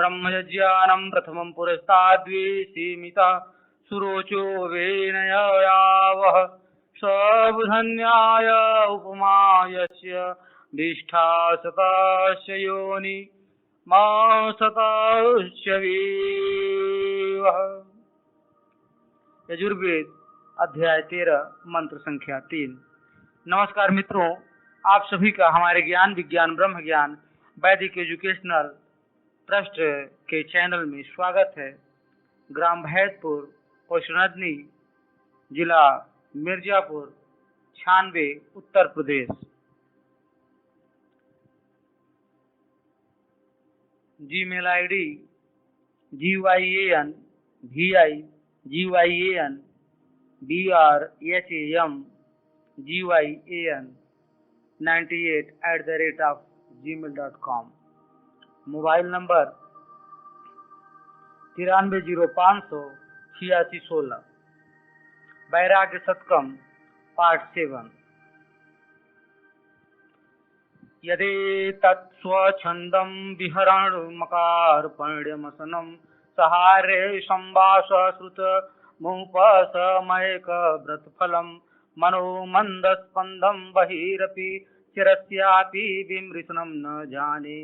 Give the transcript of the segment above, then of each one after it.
ब्रह्मज्ञानं प्रथमं पुरस्ताद्वे सीमितः सुरोचो वेनयावः सबुधन्याय उपमा यस्य निष्ठा सतस्य योनि मा सतस्य वीवः। यजुर्वेद अध्याय 13 मंत्र संख्या 3। नमस्कार मित्रों, आप सभी का हमारे ज्ञान विज्ञान ब्रह्म ज्ञान वैदिक एजुकेशनल ट्रस्ट के चैनल में स्वागत है। ग्राम भैदपुर, कोशनदनी, जिला Mirzapur, 96, Uttar Pradesh. Gmail ID GYANVIGYAN98@gmail.com। Mobile number 9305008616। Vairagya सतकम part 7। यदेतत् स्वच्छन्दं विहरण मकार पर्ण्यमसनं सहारे संवासश्रुत मुपसमयक व्रतफलं मनो मंदस्पन्दं बहिरपि चिरस्यापि विमृशनं न जाने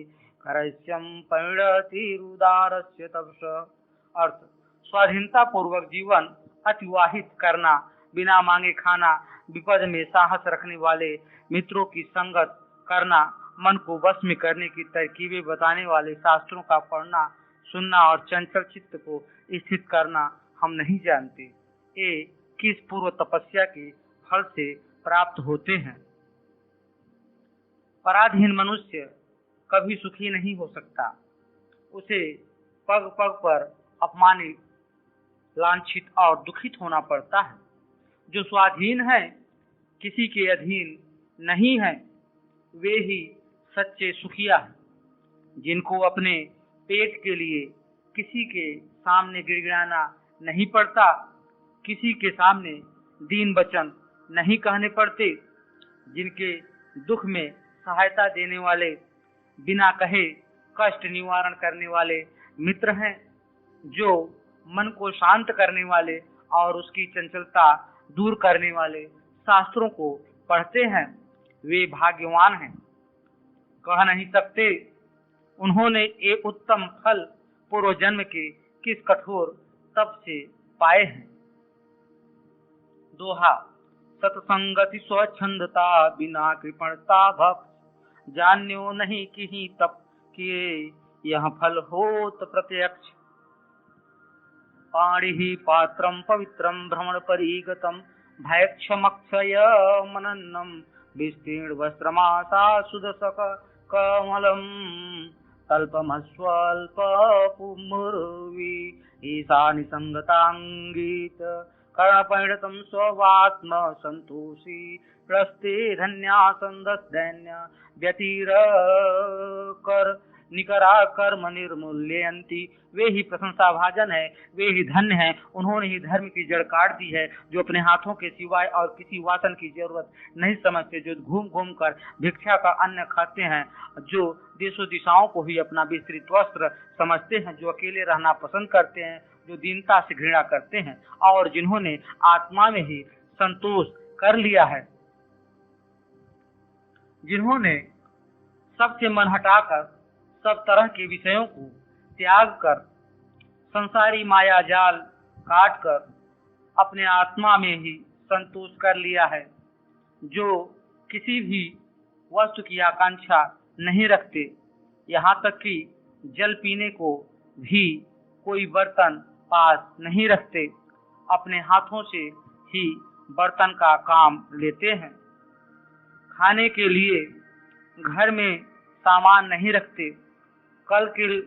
करस्यं परिणतिरुदारस्य तपस। अर्थ: स्वाधीनता पूर्वक जीवन अतिवाहित करना, बिना मांगे खाना, विपद में साहस रखने वाले मित्रों की संगत करना, मन को वश में करने की तरकीबें बताने वाले शास्त्रों का पढ़ना सुनना और चंचल चित्त को स्थित करना हम नहीं जानते। ये किस पूर्व तपस्या के फल से प्राप्त होते हैं। पराधीन मनुष्य कभी सुखी नहीं हो सकता। उसे पग पग पर अपमानित, लांछित और दुखित होना पड़ता है। जो स्वाधीन है, किसी के अधीन नहीं है, वे ही सच्चे सुखिया हैं। जिनको अपने पेट के लिए किसी के सामने गिड़गिड़ाना नहीं पड़ता, किसी के सामने दीन वचन नहीं कहने पड़ते, जिनके दुख में सहायता देने वाले, बिना कहे कष्ट निवारण करने वाले मित्र हैं, जो मन को शांत करने वाले और उसकी चंचलता दूर करने वाले शास्त्रों को पढ़ते हैं, वे भाग्यवान हैं। कह नहीं सकते उन्होंने एक उत्तम फल पूर्व जन्म के किस कठोर तप से पाए हैं। दोहा: सत्संगति स्वच्छंदता बिना कृपणता भक्त जान्यो नहीं किही तप किए यह फल होत प्रत्यक्ष। पाणिहि पात्रं पवित्रं भ्रमण परिगतं भयक्षमक्षय मनन्नं विस्तीर्ण वस्त्रमासा सुदशक कमलं तल्पमस्वल्पपुमुर्वी ईशानि संगतांगीत कर्णपरिणतं स्ववात्म संतोषी प्रस्ते धन्या संदस्दैन्य व्यतीर कर निकरा कर्म निर्मूल्यन्ति। वे ही प्रशंसा भाजन है, वे ही धन्य है। उन्होंने ही धर्म की जड़ काट दी है, जो अपने हाथों के सिवाय और किसी वासन की जरूरत नहीं समझते, जो घूम घूम कर भिक्षा का अन्न खाते हैं, जो देशों दिशाओं को ही अपना विस्तृत वस्त्र समझते हैं, जो अकेले रहना पसंद करते हैं, जो दीनता से घृणा करते हैं, और जिन्होंने आत्मा में ही संतोष कर लिया है, जिन्होंने सबसे मन हटाकर सब तरह के विषयों को त्याग कर संसारी माया जाल काट कर अपने आत्मा में ही संतोष कर लिया है, जो किसी भी वस्तु की आकांक्षा नहीं रखते, यहाँ तक कि जल पीने को भी कोई बर्तन पास नहीं रखते, अपने हाथों से ही बर्तन का काम लेते हैं। खाने के लिए घर में सामान नहीं रखते, कल के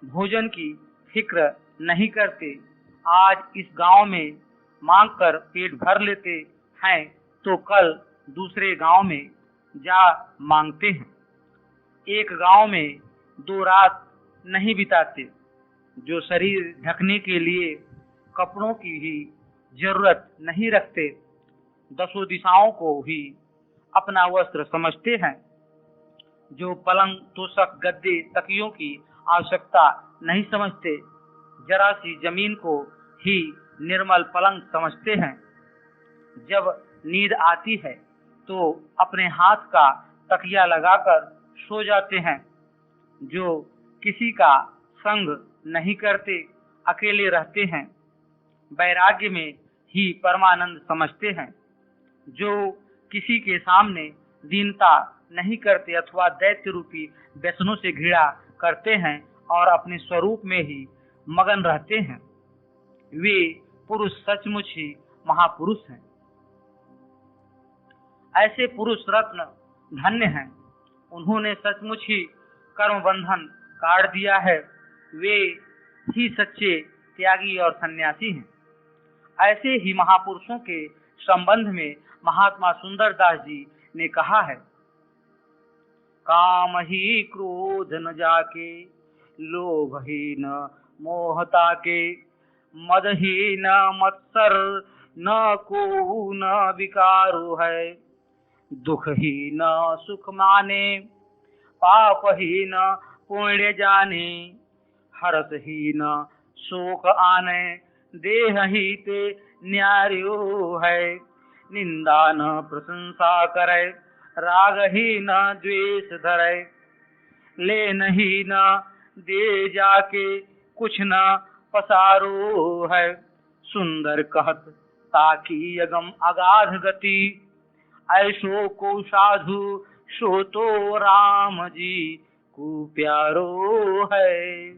भोजन की फिक्र नहीं करते। आज इस गांव में मांग कर पेट भर लेते हैं तो कल दूसरे गांव में जा मांगते हैं। एक गांव में 2 रात नहीं बिताते। जो शरीर ढकने के लिए कपड़ों की ही जरूरत नहीं रखते, 10 दिशाओं को ही अपना वस्त्र समझते हैं। जो पलंग, तोशक, गद्दे, तकियों की आवश्यकता नहीं समझते, जरा सी जमीन को ही निर्मल पलंग समझते हैं। जब नींद आती है तो अपने हाथ का तकिया लगाकर सो जाते हैं। जो किसी का संग नहीं करते, अकेले रहते हैं, वैराग्य में ही परमानंद समझते हैं। जो किसी के सामने दीनता नहीं करते अथवा दैत्य रूपी व्यसनों से घृणा करते हैं और अपने स्वरूप में ही मगन रहते हैं, वे पुरुष सचमुच ही महापुरुष हैं। ऐसे पुरुष रत्न धन्य हैं, उन्होंने सचमुच ही कर्म बंधन काट दिया है, वे ही सच्चे त्यागी और सन्यासी हैं। ऐसे ही महापुरुषों के संबंध में महात्मा सुंदरदास जी ने कहा है, काम ही क्रोध न जाके, लोभ ही न मोहता के, मद ही न मत्सर, न को न विकारो है, दुख ही न सुख माने, पाप ही न पुण्य जाने, हर्ष ही न शोक आने, देह ही ते न्यारो है, निंदा न प्रशंसा करे, राग ही न द्वेष धरे, ले नहीं न दे जाके, कुछ न पसारो है, सुंदर कहत ताकि अगम अगाध गति, ऐसो को साधु सो तो राम जी को प्यारो है।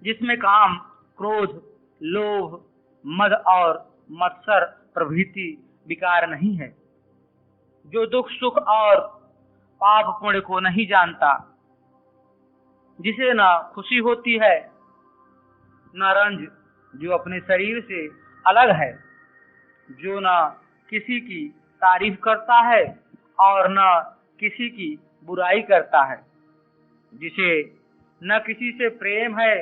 जिसमें काम, क्रोध, लोभ, मद और मत्सर प्रभृति विकार नहीं है, जो दुख सुख और पाप पुण्य को नहीं जानता, जिसे न खुशी होती है न रंज, जो अपने शरीर से अलग है, जो न किसी की तारीफ करता है और न किसी की बुराई करता है, जिसे न किसी से प्रेम है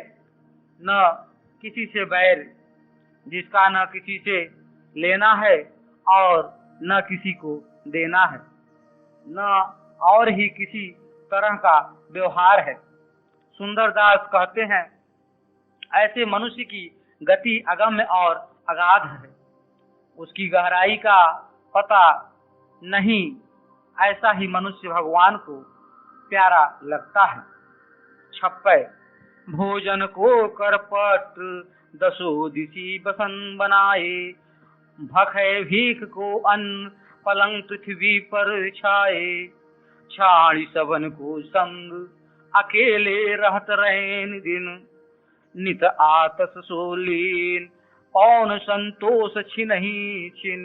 न किसी से बैर, जिसका न किसी से लेना है और न किसी को देना है, न और ही किसी तरह का व्यवहार है। सुंदरदास कहते हैं, ऐसे मनुष्य की गति अगम्य और अगाध है, उसकी गहराई का पता नहीं, ऐसा ही मनुष्य भगवान को प्यारा लगता है। 56 भोजन को करपट दसो दिशी बसन बनाए, भखे भीख को अन्न पलंग पृथ्वी पर छाए, छाड़ी सबन को संग अकेले रहत रहेन दिन, नित आतस सोलीन पौन संतोष छिनहि छिन,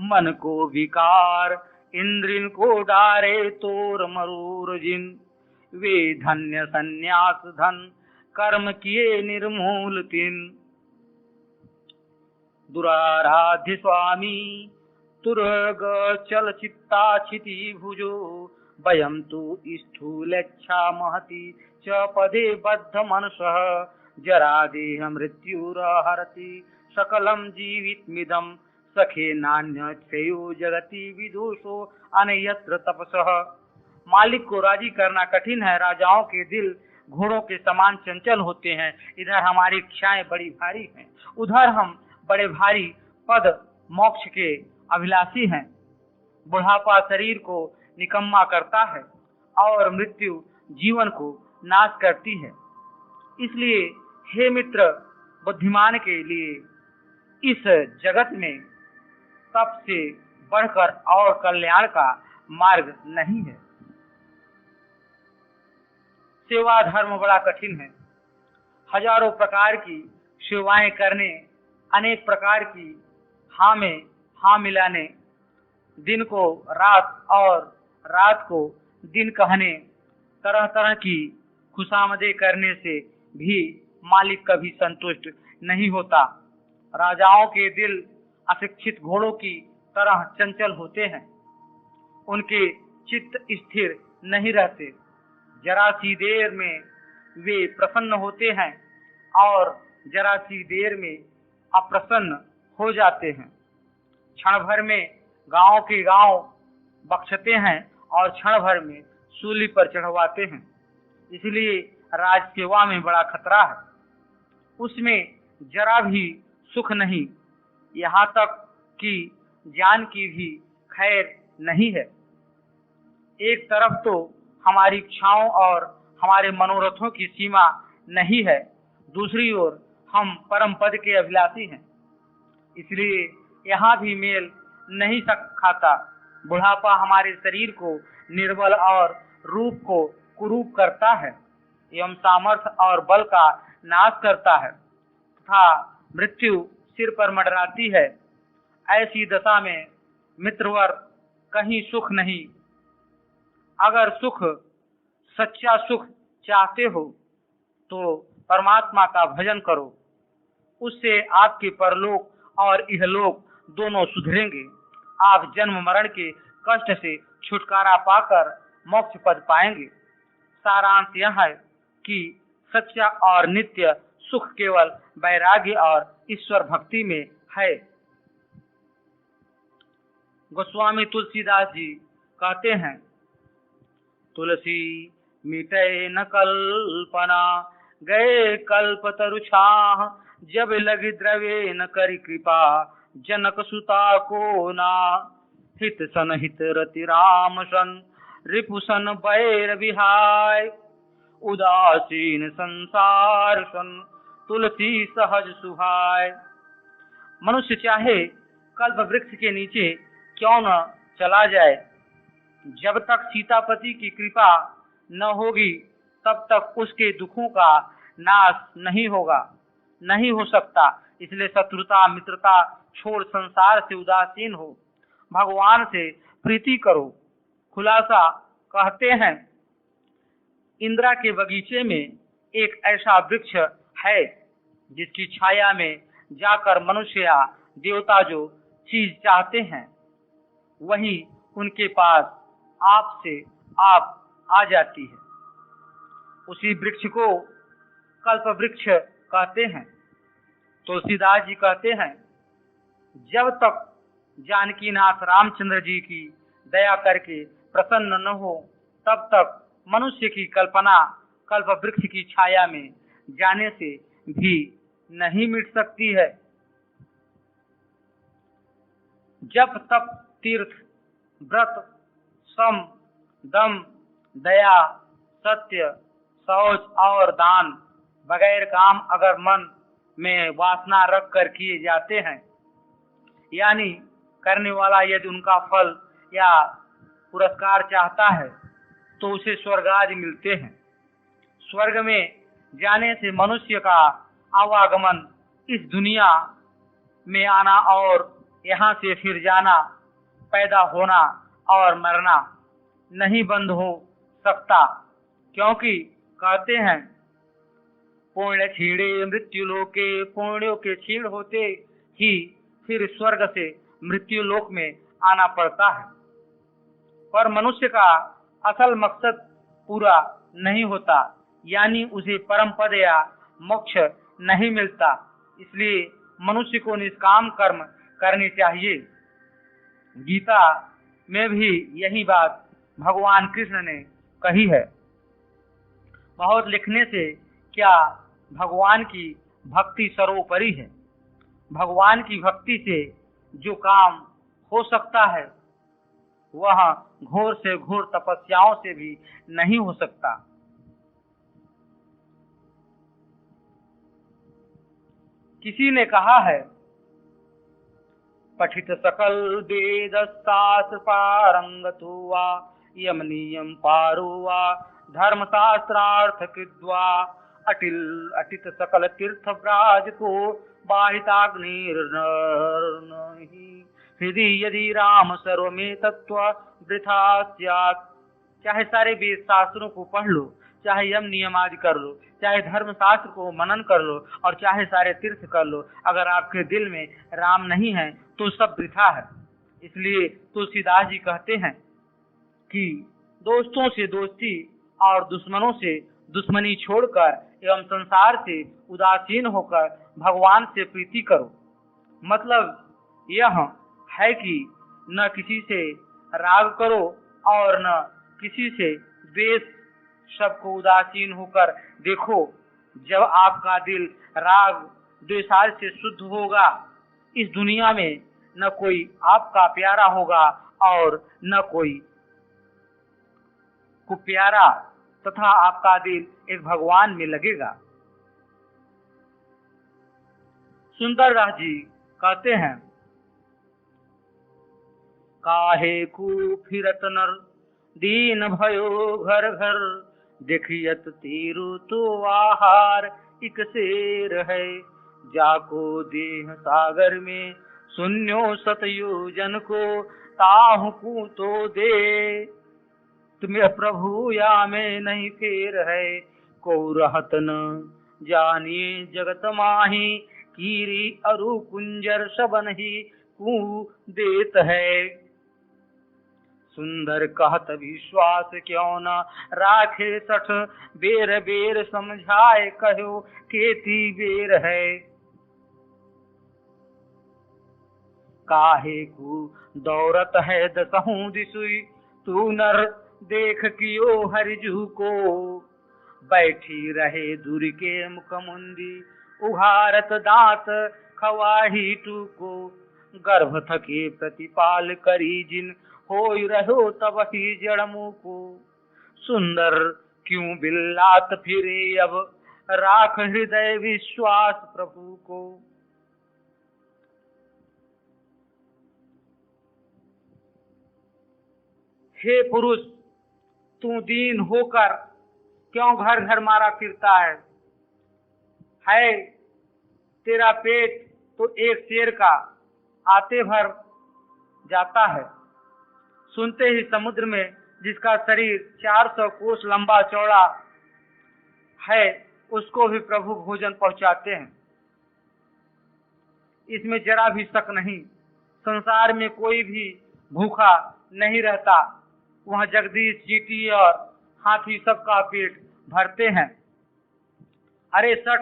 मन को विकार इंद्रिन को डारे तोर मरूर जिन, वे धन्य सन्यास धन कर्म किए निर्मूल तिन, दुराराध्य स्वामी तुरग चल चित्ता क्षिति भुजो, वयम तु स्थूलेच्छा महति च पदे बद्ध मनसः, जरा देह मृत्युरहरति सकलम जीवितमिदं, सखे नान्य श्रेयो जगति विदुषो अन्यत्र तपसः। मालिक को राजी करना कठिन है, राजाओं के दिल घोड़ों के समान चंचल होते हैं। इधर हमारी इच्छाएं बड़ी भारी हैं, उधर हम बड़े भारी पद मोक्ष के अभिलाषी हैं। बुढ़ापा शरीर को निकम्मा करता है और मृत्यु जीवन को नाश करती है। इसलिए हे मित्र, बुद्धिमान के लिए इस जगत में तप से बढ़कर और कल्याण का मार्ग नहीं है। सेवा धर्म बड़ा कठिन है, हजारों प्रकार की सेवाएं करने, अनेक प्रकार की हाँ में हाँ मिलाने, दिन को रात और रात को दिन कहने, तरह तरह की खुशामदे करने से भी मालिक कभी संतुष्ट नहीं होता। राजाओं के दिल अशिक्षित घोड़ों की तरह चंचल होते हैं, उनके चित्त स्थिर नहीं रहते। जरा सी देर में वे प्रसन्न होते हैं और जरा सी देर में अप्रसन्न हो जाते हैं। क्षण भर में गांव के गांव बख्शते हैं और क्षण भर में सूली पर चढ़वाते हैं। इसलिए राजसेवा में बड़ा खतरा है। उसमें जरा भी सुख नहीं, यहाँ तक कि जान की भी खैर नहीं है। एक तरफ तो हमारी इच्छाओं और हमारे मनोरथों की सीमा नहीं है, दूसरी ओर हम परम पद के अभिलाषी हैं, इसलिए यहाँ भी मेल नहीं खाता। बुढ़ापा हमारे शरीर को निर्बल और रूप को कुरूप करता है एवं सामर्थ्य और बल का नाश करता है तथा मृत्यु सिर पर मंडराती है। ऐसी दशा में मित्रवर कहीं सुख नहीं। अगर सुख, सच्चा सुख चाहते हो तो परमात्मा का भजन करो, उससे आपके परलोक और इहलोक दोनों सुधरेंगे। आप जन्म मरण के कष्ट से छुटकारा पाकर मोक्ष पद पाएंगे। सारांश यह है कि सच्चा और नित्य सुख केवल वैराग्य और ईश्वर भक्ति में है। गोस्वामी तुलसीदास जी कहते हैं, तुलसी मिटे न कल्पना, गए कल्प तरु छाह, जब लगी द्रवे न करी कृपा, जनक सुता को ना। हित सन हित रति राम सन, रिपु सन बैर विहाय, उदासीन संसार सन, तुलसी सहज सुहाय। मनुष्य चाहे कल्प वृक्ष के नीचे क्यों न चला जाए, जब तक सीतापति की कृपा न होगी तब तक उसके दुखों का नाश नहीं होगा, नहीं हो सकता। इसलिए शत्रुता मित्रता छोड़ संसार से उदासीन हो, भगवान से प्रीति करो। खुलासा कहते हैं, इंदिरा के बगीचे में एक ऐसा वृक्ष है जिसकी छाया में जाकर मनुष्य या देवता जो चीज चाहते हैं वही उनके पास आपसे आप आ जाती है। उसी वृक्ष को कल्प वृक्ष कहते हैं। तुलसीदास जी कहते हैं, जब तक जानकीनाथ रामचंद्र जी की दया करके प्रसन्न न हो तब तक मनुष्य की कल्पना कल्प वृक्ष की छाया में जाने से भी नहीं मिट सकती है। जब तप तीर्थ व्रत सम दम दया सत्य शौच और दान बगैर काम अगर मन में वासना रख कर किए जाते हैं, यानी करने वाला यदि उनका फल या पुरस्कार चाहता है तो उसे स्वर्ग आदि मिलते हैं। स्वर्ग में जाने से मनुष्य का आवागमन इस दुनिया में आना और यहाँ से फिर जाना, पैदा होना और मरना नहीं बंद हो सकता, क्योंकि कहते हैं पुण्य क्षीणे मृत्यु लोके, पुण्यों के क्षीण होते ही फिर स्वर्ग से मृत्यु लोक में आना पड़ता है। पर मनुष्य का असल मकसद पूरा नहीं होता, यानी उसे परम पद या मोक्ष नहीं मिलता। इसलिए मनुष्य को निष्काम कर्म करनी चाहिए। गीता में भी यही बात भगवान कृष्ण ने कही है। बहुत लिखने से क्या, भगवान की भक्ति सर्वोपरि है। भगवान की भक्ति से जो काम हो सकता है वह घोर से घोर तपस्याओं से भी नहीं हो सकता। किसी ने कहा है, पठित सकल वेद शास्त्र पारंगतो वा, यम नियम पारो वा, धर्म शास्त्रार्थ कृद्वा, अटिल अटित सकल तीर्थ ब्राज को, बाहिताग्निर् हृदय यदि राम सर्वमे तत्व वृथा स्यात्। चाहे सारे वेद शास्त्रों को पढ़ लो, चाहे यम नियम आदि कर लो, चाहे धर्म शास्त्र को मनन कर लो और चाहे सारे तीर्थ कर लो, अगर आपके दिल में राम नहीं है तो सब वृथा है। इसलिए तुलसीदास जी कहते हैं कि दोस्तों से दोस्ती और दुश्मनों से दुश्मनी छोड़कर एवं संसार से उदासीन होकर भगवान से प्रीति करो। मतलब यह है कि न किसी से राग करो और न किसी से द्वेष सबको उदासीन होकर देखो। जब आपका दिल राग द्वेषाल से शुद्ध होगा, इस दुनिया में न कोई आपका प्यारा होगा और न कोई को प्यारा, तथा आपका दिल एक भगवान में लगेगा। सुंदरदास जी कहते हैं, काहे को फिरत नर दीन भयो घर घर, देखियत तीरु तो आहार इक शेर है, जाको देह सागर में सुन्यो सतयोजन को, ताहु को तो दे तुम्हें प्रभु या में नहीं फेर है, को रहत न जानिए जगत माही, कीरी अरु कुंजर सबन ही कू देत है। सुंदर कहत विश्वास क्यों न राखे सठ, बेर बेर समझाए कहो केती बेर है। काहे को दौरत है दसहूं दिसुई, तू नर देख कियो हरिजू को, बैठी रहे दूर के मुखमुंदी, उघारत दांत खवाही टूको, गर्भ थके प्रतिपाल करी जिन, होई रहो तब ही जड़मु को। सुंदर क्यों बिल्लात फिरे अब, राख हृदय विश्वास प्रभु को। हे पुरुष, तू दीन होकर क्यों घर घर मारा फिरता है? तेरा पेट तो एक शेर का आते भर जाता है। सुनते ही समुद्र में जिसका शरीर 400 कोस लंबा चौड़ा है, उसको भी प्रभु भोजन पहुंचाते हैं। इसमें जरा भी शक नहीं। संसार में कोई भी भूखा नहीं रहता। वहाँ जगदीश, चींटी और हाथी सबका पेट भरते हैं। अरे सठ,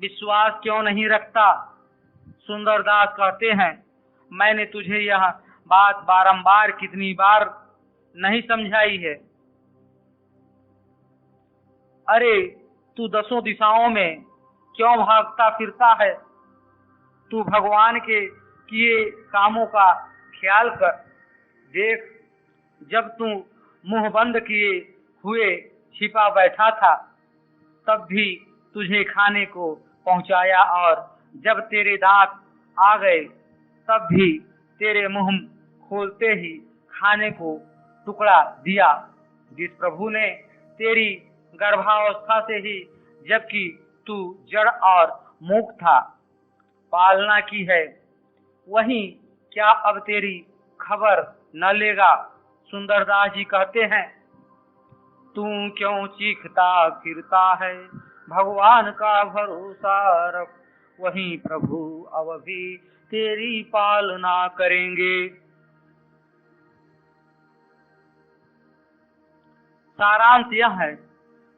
विश्वास क्यों नहीं रखता? सुंदरदास कहते हैं, मैंने तुझे यह बात बारंबार कितनी बार नहीं समझाई है। अरे तू दसों दिशाओं में क्यों भागता फिरता है? तू भगवान के किए कामों का ख्याल कर देख। जब तू मुंह बंद किए हुए छिपा बैठा था, तब भी तुझे खाने को पहुंचाया, और जब तेरे दांत आ गए तब भी तेरे मुंह खोलते ही खाने को टुकड़ा दिया। जिस प्रभु ने तेरी गर्भावस्था से ही, जबकि तू जड़ और मूक था, पालना की है, वही क्या अब तेरी खबर न लेगा? सुंदरदास जी कहते हैं, तू क्यों चीखता फिरता है, भगवान का भरोसा रख, वही प्रभु अब भी तेरी पालना करेंगे। सारांश यह है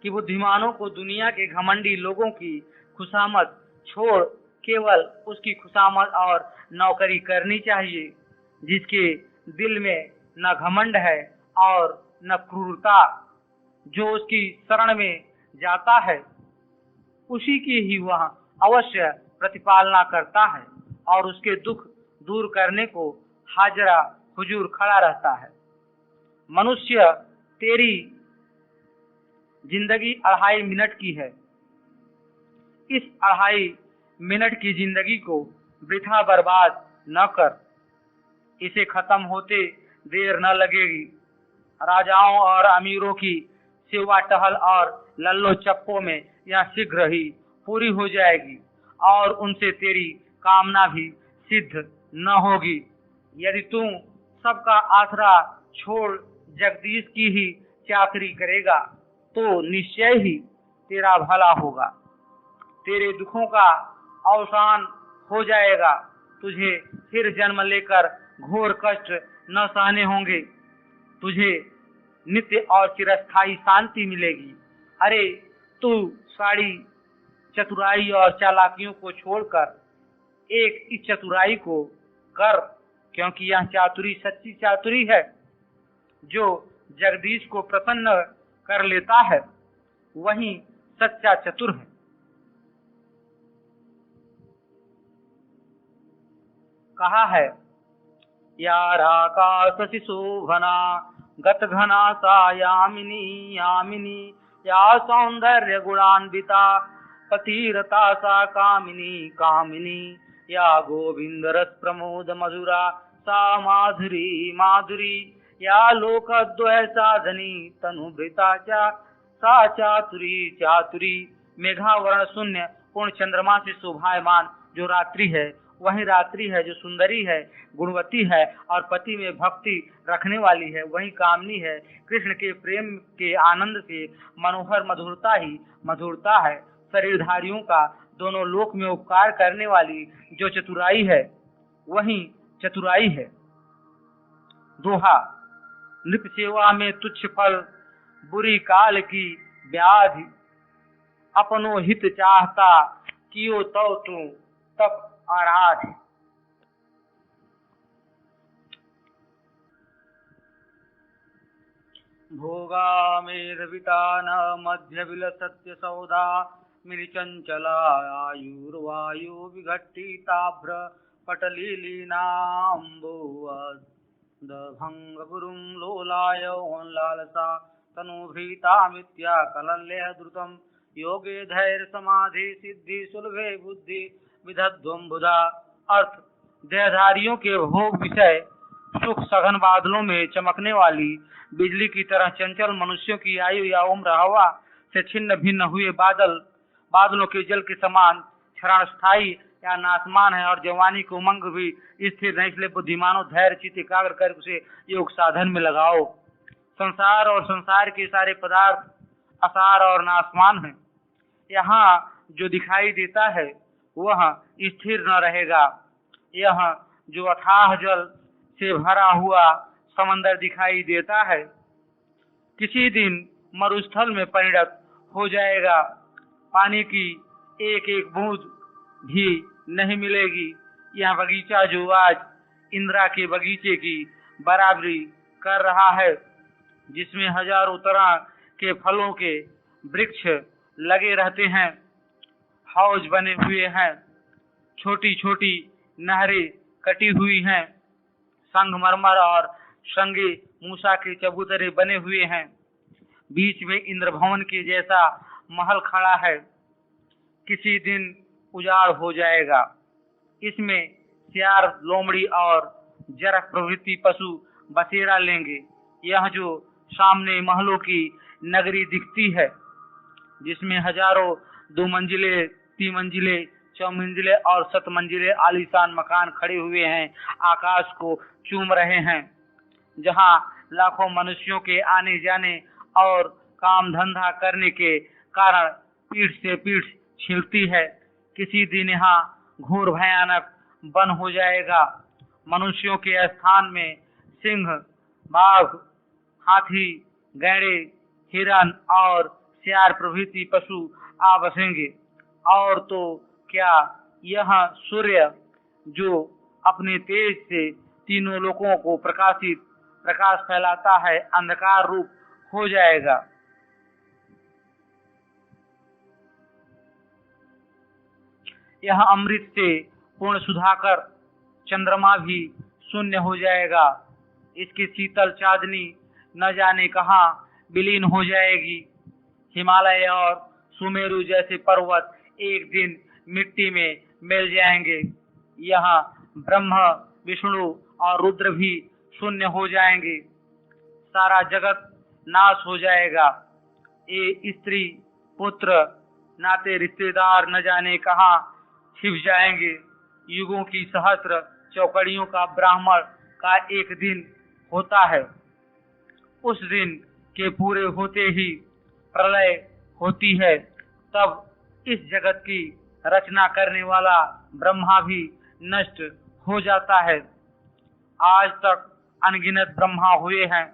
कि बुद्धिमानों को दुनिया के घमंडी लोगों की खुशामद छोड़ केवल उसकी खुशामद और नौकरी करनी चाहिए। जिसके दिल में न घमंड है और न क्रूरता, जो उसकी शरण में जाता है उसी की ही वह अवश्य प्रतिपालना करता है और उसके दुख दूर करने को हाजरा हुजूर खड़ा रहता है। मनुष्य, तेरी जिंदगी 2.5 मिनट की है। इस 2.5 मिनट की जिंदगी को वृथा बर्बाद न कर। इसे खत्म होते देर न लगेगी। राजाओं और अमीरों की सेवा टहल और लल्लो चप्पो में यह शीघ्र ही पूरी हो जाएगी और उनसे तेरी कामना भी सिद्ध न होगी। यदि तू सबका आसरा छोड़ जगदीश की ही चाकरी करेगा तो निश्चय ही तेरा भला होगा। तेरे दुखों का अवसान हो जाएगा। तुझे फिर जन्म लेकर घोर कष्ट न सहने होंगे। तुझे नित्य और चिरस्थायी शांति मिलेगी। अरे तू सारी चतुराई और चालाकियों को छोड़कर एक इस चतुराई को कर, क्योंकि यह चातुरी सच्ची चातुरी है जो जगदीश को प्रसन्न कर लेता है वही सच्चा चतुर है। कहा है याराकाश शोभना गत घना सा यामिनी यामिनी या सौंदर्य गुणान्विता पतिरता सा कामिनी कामिनी या गोविंद रस प्रमोद मधुरा सा माधुरी माधुरी या लोकद्वय साधनी तनुभृता सा चातुरी चातुरी। मेघावरण शून्य पूर्ण चंद्रमा से शोभायमान जो रात्रि है वही रात्रि है, जो सुंदरी है, गुणवती है और पति में भक्ति रखने वाली है वही कामनी है। कृष्ण के प्रेम के आनंद से मनोहर मधुरता ही मधुरता है। शरीरधारियों का दोनों लोक में उपकार करने वाली जो चतुराई है वही चतुराई है। दोहा नृप सेवा में तुच्छ फल बुरी काल की व्याधि अपनो हित चाहता कियो तो तू तप आराध। भोगा मेधवितान मध्य विलसत्य सौदा मिनिचंचला आयुर्वायु विघट्टिताभ्र पटलीलीनाम्बुवद गुरुं लोलाय लालसा तनुभृतामित्या कलल्य द्रुतम् योगे धैर्य समाधि सिद्धि सुलभे बुद्धि विधध्वम बुधा। अर्थ देहधारियों के भोग विषय सुख सघन बादलों में चमकने वाली बिजली की तरह चंचल मनुष्यों की आयु या उम्र हवा से छिन्न भिन्न हुए बादलों के जल के समान क्षणस्थायी या नासमान है। और जवानी को उमंग भी स्थिर नहीं, इसलिए बुद्धिमानों धैर्य चित्त एकाग्र कर उसे योग साधन में लगाओ। संसार और संसार के सारे पदार्थ असार और नासमान है। यहाँ जो दिखाई देता है वह स्थिर न रहेगा। यह जो अथाह जल से भरा हुआ समंदर दिखाई देता है किसी दिन मरुस्थल में परिणत हो जाएगा। पानी की एक एक बूंद भी नहीं मिलेगी। यह बगीचा जो आज इंदिरा के बगीचे की बराबरी कर रहा है, जिसमें हजारों तरह के फलों के वृक्ष लगे रहते हैं, हौज बने हुए हैं, छोटी छोटी नहरें कटी हुई हैं, संगमरमर और संगे मूसा के चबूतरे बने हुए हैं, बीच में इंद्र भवन के जैसा महल खड़ा है, किसी दिन उजाड़ हो जाएगा। इसमें सियार, लोमड़ी और जरख प्रभृति पशु बसेरा लेंगे। यह जो सामने महलों की नगरी दिखती है, जिसमें हजारों 2 मंजिले, 3 मंजिले, 4 मंजिले और 7 मंजिले आलीशान मकान खड़े हुए हैं, आकाश को चूम रहे हैं, जहां लाखों मनुष्यों के आने जाने और काम धंधा करने के कारण पीठ से पीठ छिलती है। किसी दिन यहाँ घोर भयानक वन हो जाएगा। मनुष्यों के स्थान में सिंह, बाघ, हाथी, गैंडे, हिरन और सियार प्रभृति पशु आ बसेंगे। और तो क्या, यह सूर्य जो अपने तेज से तीनों लोकों को प्रकाश फैलाता है, अंधकार रूप हो जाएगा। यह अमृत से पूर्ण सुधाकर चंद्रमा भी शून्य हो जाएगा। इसकी शीतल चांदनी न जाने कहाँ विलीन हो जाएगी। हिमालय और सुमेरु जैसे पर्वत एक दिन मिट्टी में मिल जाएंगे। यहाँ ब्रह्मा, विष्णु और रुद्र भी शून्य हो जाएंगे। सारा जगत नाश हो जाएगा। ये स्त्री, पुत्र, नाते रिश्तेदार न जाने कहाँ छिप जाएंगे। युगों की सहस्त्र चौकड़ियों का ब्राह्मण का एक दिन होता है। उस दिन के पूरे होते ही प्रलय होती है। तब इस जगत की रचना करने वाला ब्रह्मा भी नष्ट हो जाता है। आज तक अनगिनत ब्रह्मा हुए हैं।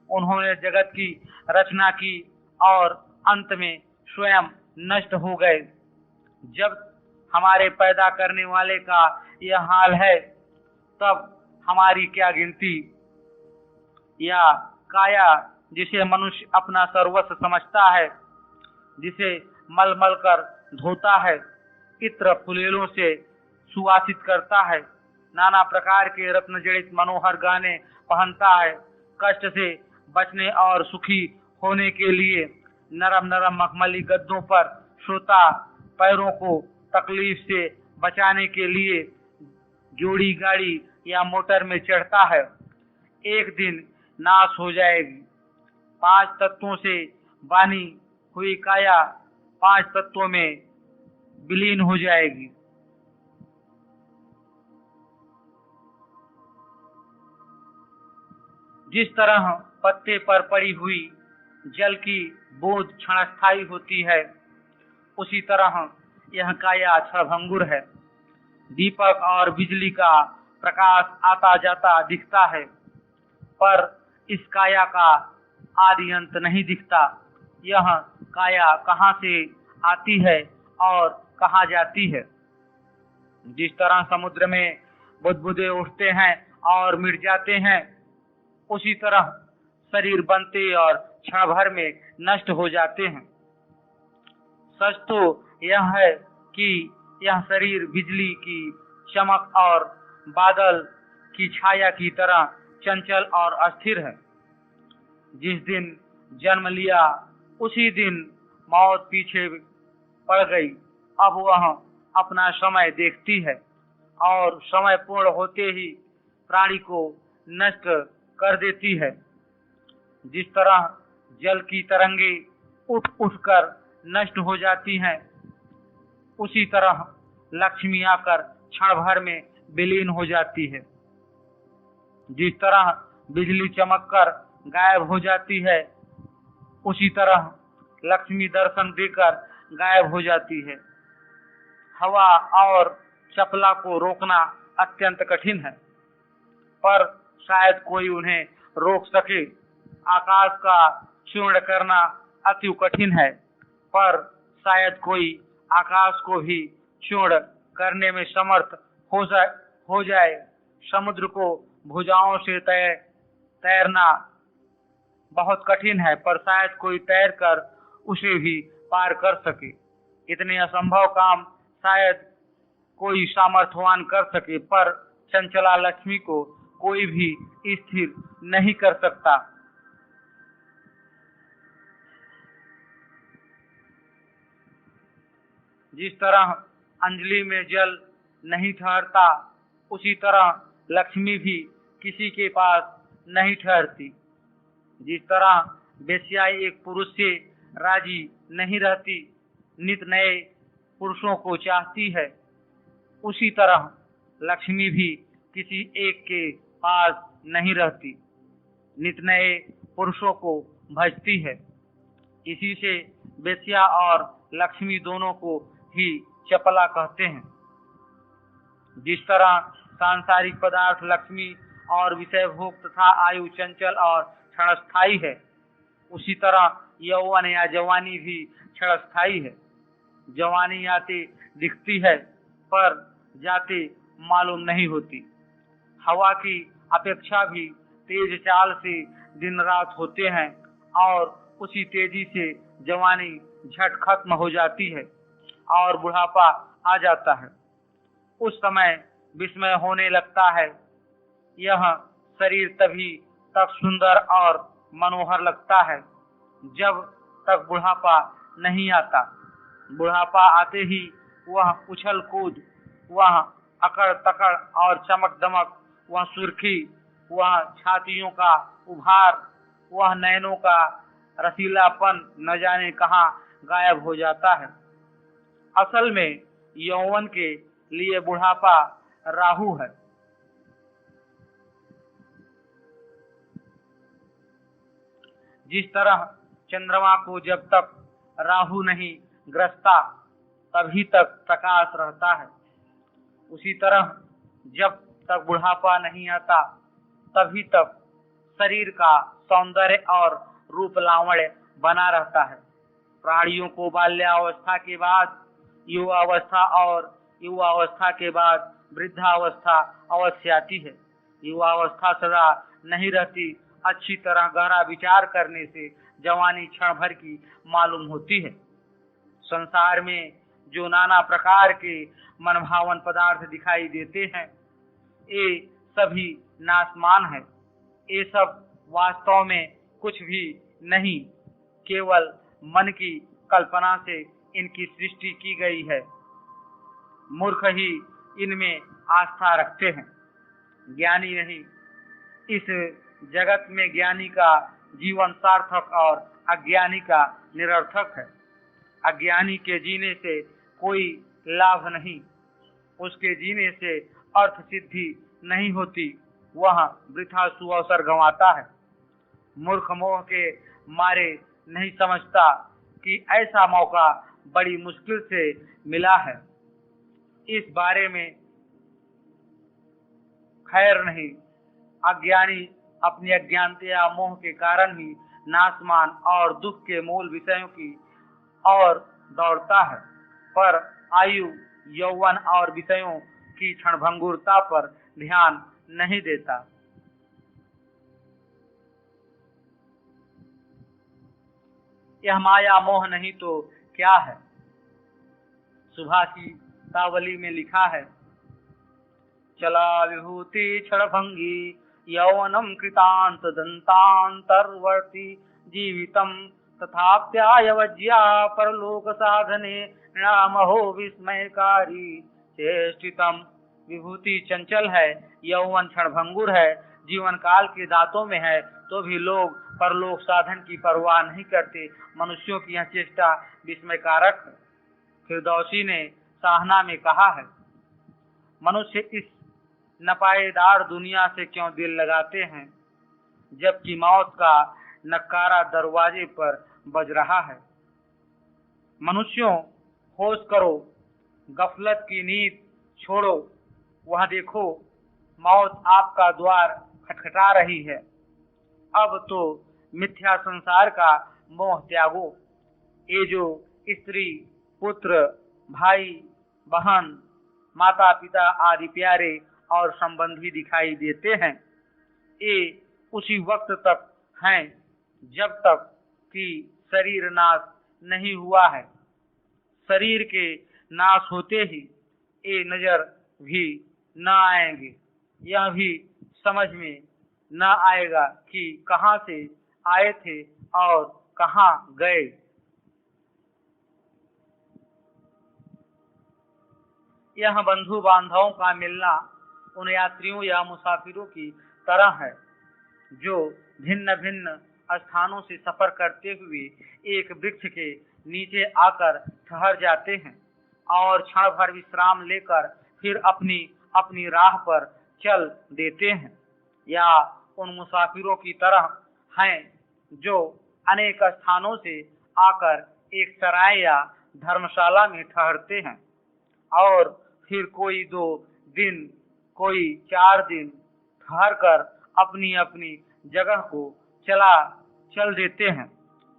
उन्होंने जगत की रचना की और अंत में स्वयं नष्ट हो गए। जब हमारे पैदा करने वाले का यह हाल है, तब हमारी क्या गिनती। या काया जिसे मनुष्य अपना सर्वस्व समझता है, जिसे मल मल कर धोता है, इत्र फुलेलों से सुवासित करता है, नाना प्रकार के रत्न जड़ित मनोहर गाने पहनता है, कष्ट से बचने और सुखी होने के लिए नरम नरम मखमली गद्दों पर सोता, पैरों को तकलीफ से बचाने के लिए जोड़ी गाड़ी या मोटर में चढ़ता है। एक दिन नाश हो जाएगी। 5 तत्वों से बानी हुई काया 5 तत्वों में विलीन हो जाएगी। जिस तरह पत्ते पर पड़ी हुई जल की बूंद क्षणस्थायी होती है, उसी तरह यह काया क्षणभंगुर है। दीपक और बिजली का प्रकाश आता जाता दिखता है, पर इस काया का आदि अंत नहीं दिखता। यह काया कहाँ से आती है और कहाँ जाती है। जिस तरह समुद्र में बुदबुदे उठते हैं और मिट जाते हैं, उसी तरह शरीर बनते और क्षण भर में नष्ट हो जाते हैं। सच तो यह है कि यह शरीर बिजली की चमक और बादल की छाया की तरह चंचल और अस्थिर है। जिस दिन जन्म लिया उसी दिन मौत पीछे पड़ गई। अब वह अपना समय देखती है और समय पूर्ण होते ही प्राणी को नष्ट कर देती है। जिस तरह जल की तरंगे उठ उठकर नष्ट हो जाती हैं, उसी तरह लक्ष्मी आकर क्षण भर में विलीन हो जाती है। जिस तरह बिजली चमककर गायब हो जाती है, उसी तरह लक्ष्मी दर्शन देकर गायब हो जाती है। हवा और चपला को रोकना अत्यंत कठिन है, पर शायद कोई उन्हें रोक सके। आकाश का चूर्ण करना अति कठिन है, पर शायद कोई आकाश को भी चूर्ण करने में समर्थ हो जाए। समुद्र को भुजाओं से तैरना बहुत कठिन है, पर शायद कोई तैर कर उसे भी पार कर सके। इतने असंभव काम शायद कोई सामर्थ्यवान कर सके, पर चंचला लक्ष्मी को कोई भी स्थिर नहीं कर सकता। जिस तरह अंजलि में जल नहीं ठहरता, उसी तरह लक्ष्मी भी किसी के पास नहीं ठहरती। जिस तरह वेश्याई एक पुरुष से राजी नहीं रहती, नित नए पुरुषों को चाहती है, उसी तरह लक्ष्मी भी किसी एक के पास नहीं रहती, नित नए पुरुषों को भजती है। इसी से वेश्या और लक्ष्मी दोनों को ही चपला कहते हैं। जिस तरह सांसारिक पदार्थ लक्ष्मी और विषय भोग तथा आयु चंचल और क्षणस्थायी है, उसी तरह यौवन या जवानी भी क्षणस्थायी है। जवानी आते दिखती है, पर जाते मालूम नहीं होती। हवा की अपेक्षा भी तेज चाल से दिन रात होते हैं, और उसी तेजी से जवानी झट खत्म हो जाती है और बुढ़ापा आ जाता है। उस समय विस्मय होने लगता है। यह शरीर तभी तक सुंदर और मनोहर लगता है जब तक बुढ़ापा नहीं आता। बुढ़ापा आते ही वह उछल कूद, वह अकड़ तकड़ और चमक दमक, वह सुर्खी, वह छातियों का उभार, वह नैनों का रसीलापन न जाने कहाँ गायब हो जाता है। असल में यौवन के लिए बुढ़ापा राहु है। जिस तरह चंद्रमा को जब तक राहु नहीं ग्रसता तभी तक प्रकाश रहता है, उसी तरह जब तक बुढ़ापा नहीं आता तभी तक शरीर का सौंदर्य और रूप लावण्य बना रहता है। प्राणियों को बाल्यावस्था के बाद युवावस्था और युवावस्था के बाद वृद्धावस्था अवश्य आती है। युवावस्था सदा नहीं रहती अच्छी तरह गहरा विचार करने से जवानी क्षण भर की मालूम होती है। संसार में जो नाना प्रकार के मनभावन पदार्थ दिखाई देते हैं, ये सभी नाशमान है। ये सब वास्तव में कुछ भी नहीं, केवल मन की कल्पना से इनकी सृष्टि की गई है। मूर्ख ही इनमें आस्था रखते हैं, ज्ञानी नहीं। इस जगत में ज्ञानी का जीवन सार्थक और अज्ञानी का निरर्थक है। अज्ञानी के जीने से कोई लाभ नहीं, उसके जीने से अर्थ सिद्धि नहीं होती, वह वृथा सुअवसर गंवाता है। मूर्ख मोह के मारे नहीं समझता कि ऐसा मौका बड़ी मुश्किल से मिला है। इस बारे में खैर नहीं। अज्ञानी अपनी अज्ञानता या मोह के कारण ही नाशमान और दुख के मूल विषयों की ओर दौड़ता है, पर आयु, यौवन और विषयों की क्षणभंगुरता पर ध्यान नहीं देता। यह माया मोह नहीं तो क्या है? सुभाषितावली में लिखा है, चला विभूति क्षणभंगी यौवनम कृतांत दंतांतर्वर्ती जीवितम तथाप्यायवज्या परलोक साधने नामहो विस्मयकारी चेष्टितम। विभूति चंचल है, यौवन क्षणभंगुर है, जीवन काल के दांतों में है, तो भी लोग परलोक साधन की परवाह नहीं करते। मनुष्यों की यह चेष्टा विस्मयकारक है। फिरदौसी ने साहना में कहा है, मनुष्य इस नपाएदार दुनिया से क्यों दिल लगाते हैं, जबकि मौत का नक्कारा दरवाजे पर बज रहा है। मनुष्यों, होश करो, गफलत की नींद छोड़ो, वह देखो मौत आपका द्वार खटखटा रही है। अब तो मिथ्या संसार का मोह त्यागो। ये जो स्त्री, पुत्र, भाई, बहन, माता पिता आदि प्यारे और संबंधी दिखाई देते हैं, ये उसी वक्त तक हैं जब तक कि शरीर नाश नहीं हुआ है। शरीर के नाश होते ही ये नजर भी न आएंगे। यह भी समझ में न आएगा कि कहाँ से आए थे और कहाँ गए। यह बंधु बांधवों का मिलना उन यात्रियों या मुसाफिरों की तरह है जो भिन्न भिन्न स्थानों से सफर करते हुए एक वृक्ष के नीचे आकर ठहर जाते हैं और क्षण भर विश्राम लेकर फिर अपनी अपनी राह पर चल देते हैं। या उन मुसाफिरों की तरह हैं जो अनेक स्थानों से आकर एक सराय या धर्मशाला में ठहरते हैं और फिर कोई 2 दिन, कोई 4 दिन ठहरकर अपनी अपनी जगह को चल देते हैं।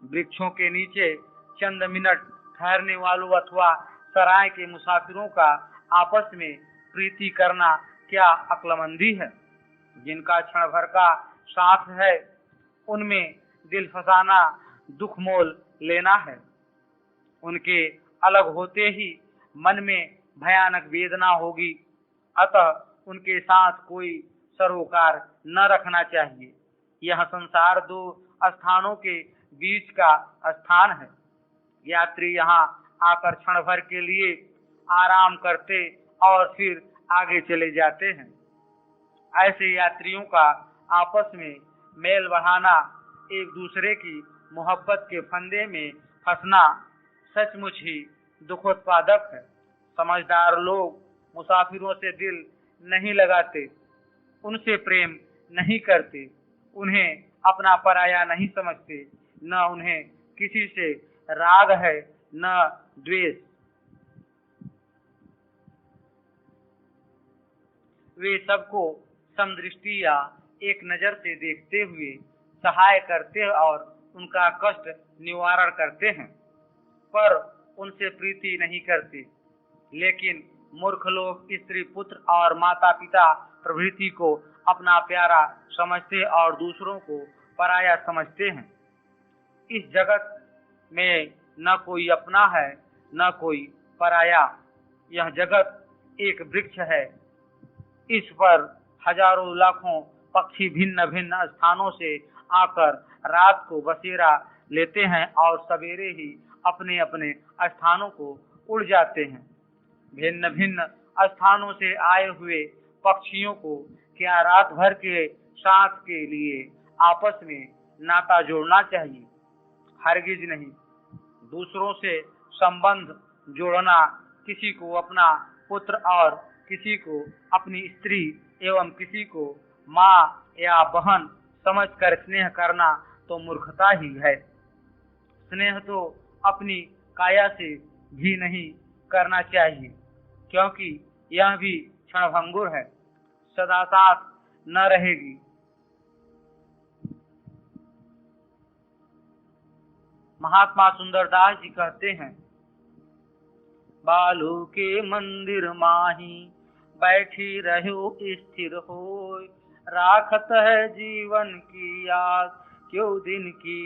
वृक्षों के नीचे चंद मिनट ठहरने वालों अथवा सराय के मुसाफिरों का आपस में प्रीति करना क्या अक्लमंदी है। जिनका क्षण भर का साथ है, उनमें दिल फसाना दुख मोल लेना है। उनके अलग होते ही मन में भयानक वेदना होगी, अतः उनके साथ कोई सरोकार न रखना चाहिए। यह संसार 2 स्थानों के बीच का स्थान है। यात्री यहाँ आकर क्षण भर के लिए आराम करते और फिर आगे चले जाते हैं। ऐसे यात्रियों का आपस में मेल बढ़ाना, एक दूसरे की मोहब्बत के फंदे में फंसना सचमुच ही दुखोत्पादक है। समझदार लोग मुसाफिरों से दिल नहीं लगाते, उनसे प्रेम नहीं करते, उन्हें अपना पराया नहीं समझते, न उन्हें किसी से राग है न द्वेष। वे सबको समदृष्टि या एक नजर से देखते हुए सहाय करते और उनका कष्ट निवारण करते हैं, पर उनसे प्रीति नहीं करते। लेकिन मूर्ख लोग स्त्री, पुत्र और माता पिता प्रभृति को अपना प्यारा समझते और दूसरों को पराया समझते हैं। इस जगत में न कोई अपना है न कोई पराया। यह जगत एक वृक्ष है। इस पर हजारों लाखों पक्षी भिन्न भिन्न स्थानों से आकर रात को बसेरा लेते हैं और सवेरे ही अपने अपने स्थानों को उड़ जाते हैं। भिन्न भिन्न स्थानों से आए हुए पक्षियों को क्या रात भर के साथ के लिए आपस में नाता जोड़ना चाहिए? हरगिज नहीं। दूसरों से संबंध जोड़ना, किसी को अपना पुत्र और किसी को अपनी स्त्री एवं किसी को माँ या बहन समझकर स्नेह करना तो मूर्खता ही है। स्नेह तो अपनी काया से भी नहीं करना चाहिए, क्योंकि यह भी क्षणभंगुर है, सदा साथ न रहेगी। महात्मा सुंदरदास जी कहते हैं, बालू के मंदिर माही बैठी रहो स्थिर हो, राखत है जीवन की आस क्यों दिन की,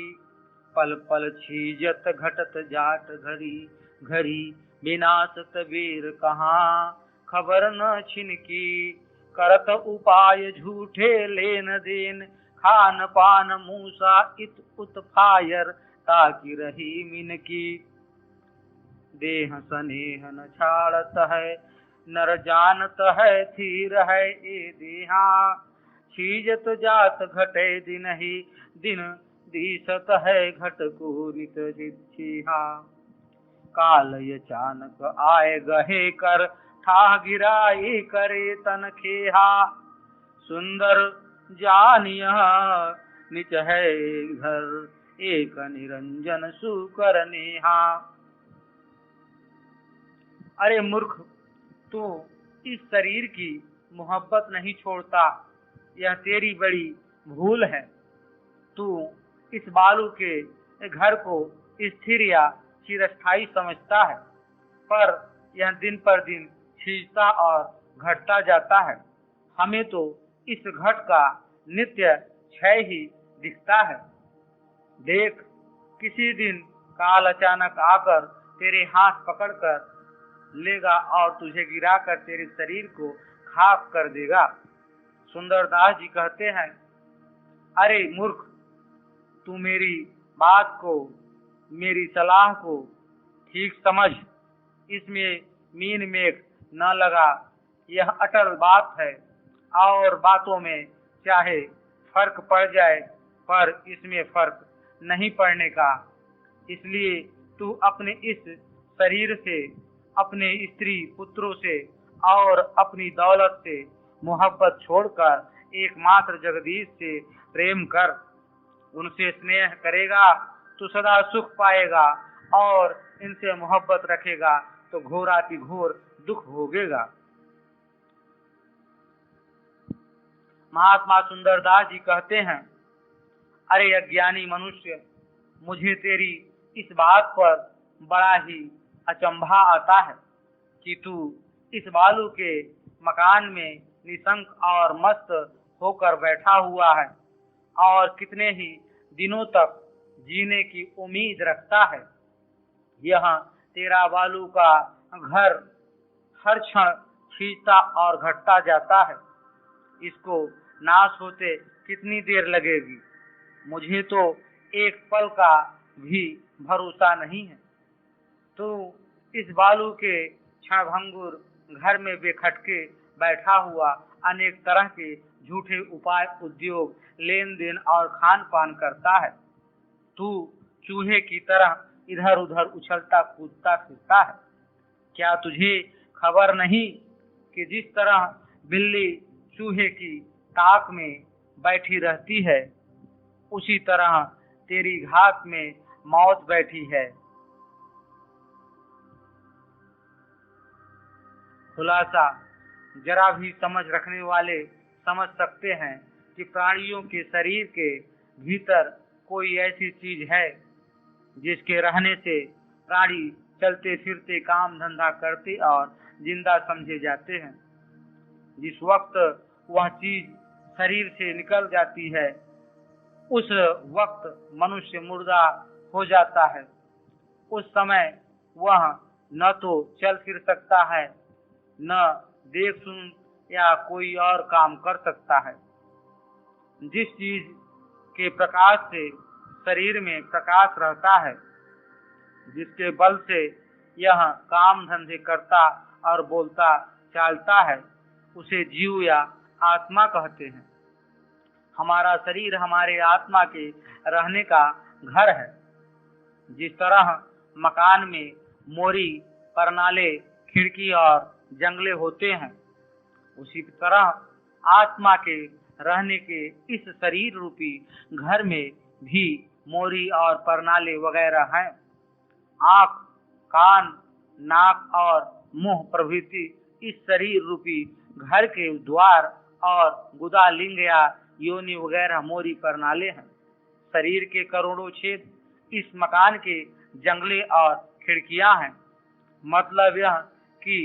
पल पल छीजत घटत जाट घड़ी घड़ी, विनाश तबीर कहाँ खबर न छिनकी, करत उपाय झूठे लेन देन, खान पान मूसा इत उत फायर, ताकि रही मिन की, देह स्नेह न छाड़त है नर जानत है थीर है ए देहा, छीजत जात घटे दिन ही दिन, दिसत है घट को नित छिहा, काल अचानक आए गहे कर, ठाह गिराई करे तन खेहा, सुंदर जानिया निच है घर, एक निरंजन सुकर नेहा। अरे मूर्ख, तू इस शरीर की मोहब्बत नहीं छोड़ता, यह तेरी बड़ी भूल है। तू इस बालू के घर को स्थिर या चिरस्थायी समझता है, पर यह दिन पर दिन खींचता और घटता जाता है। हमें तो इस घट का नित्य क्षय ही दिखता है। देख, किसी दिन काल अचानक आकर तेरे हाथ पकड़कर लेगा और तुझे गिराकर तेरे शरीर को खाक कर देगा। सुंदरदास जी कहते हैं, अरे मूर्ख, तू मेरी बात को, मेरी सलाह को ठीक समझ, इसमें मीन मेघ न लगा। यह अटल बात है और बातों में चाहे फर्क पड़ जाए, पर इसमें फर्क नहीं पड़ने का। इसलिए तू अपने इस शरीर से, अपने स्त्री पुत्रों से और अपनी दौलत से मोहब्बत छोड़कर एकमात्र जगदीश से प्रेम कर। उनसे स्नेह करेगा तो सदा सुख पाएगा, और इनसे मोहब्बत रखेगा तो घोराति घोर दुख भोगेगा। महात्मा सुंदरदास जी कहते हैं, अरे अज्ञानी मनुष्य, मुझे तेरी इस बात पर बड़ा ही अचंभा आता है कि तू इस बालू के मकान में निशंक और मस्त होकर बैठा हुआ है और कितने ही दिनों तक जीने की उम्मीद रखता है। यह तेरा बालू का घर हर क्षण खींचता और घटता जाता है। इसको नाश होते कितनी देर लगेगी? मुझे तो एक पल का भी भरोसा नहीं है। तू इस बालू के क्षणभंगुर घर में बेखटके बैठा हुआ अनेक तरह के झूठे उपाय, उद्योग, लेन देन और खान पान करता है। तू चूहे की तरह इधर उधर उछलता कूदता फिरता है। क्या तुझे खबर नहीं कि जिस तरह बिल्ली चूहे की ताक में बैठी रहती है, उसी तरह तेरी घात में मौत बैठी है। खुलासा जरा भी समझ रखने वाले समझ सकते हैं कि प्राणियों के शरीर के भीतर कोई ऐसी चीज है जिसके रहने से प्राणी चलते फिरते काम धंधा करते और जिंदा समझे जाते हैं। जिस वक्त वह चीज शरीर से निकल जाती है, उस वक्त मनुष्य मुर्दा हो जाता है। उस समय वह न तो चल फिर सकता है, न देख सुन या कोई और काम कर सकता है। जिस चीज के प्रकाश से शरीर में प्रकाश रहता है, जिसके बल से यह काम धंधे करता और बोलता चालता है, उसे जीव या आत्मा कहते हैं। हमारा शरीर हमारे आत्मा के रहने का घर है। जिस तरह मकान में मोरी, परनाले, खिड़की और जंगले होते हैं, उसी तरह आत्मा के रहने के इस शरीर रूपी घर में भी मोरी और परनाले वगैरह हैं। आँख, कान, नाक और मुंह प्रभृति इस शरीर रूपी घर के द्वार और गुदा, लिंग या योनि वगैरह मोरी परनाले हैं। शरीर के करोड़ों छेद इस मकान के जंगले और खिड़कियां हैं। मतलब यह कि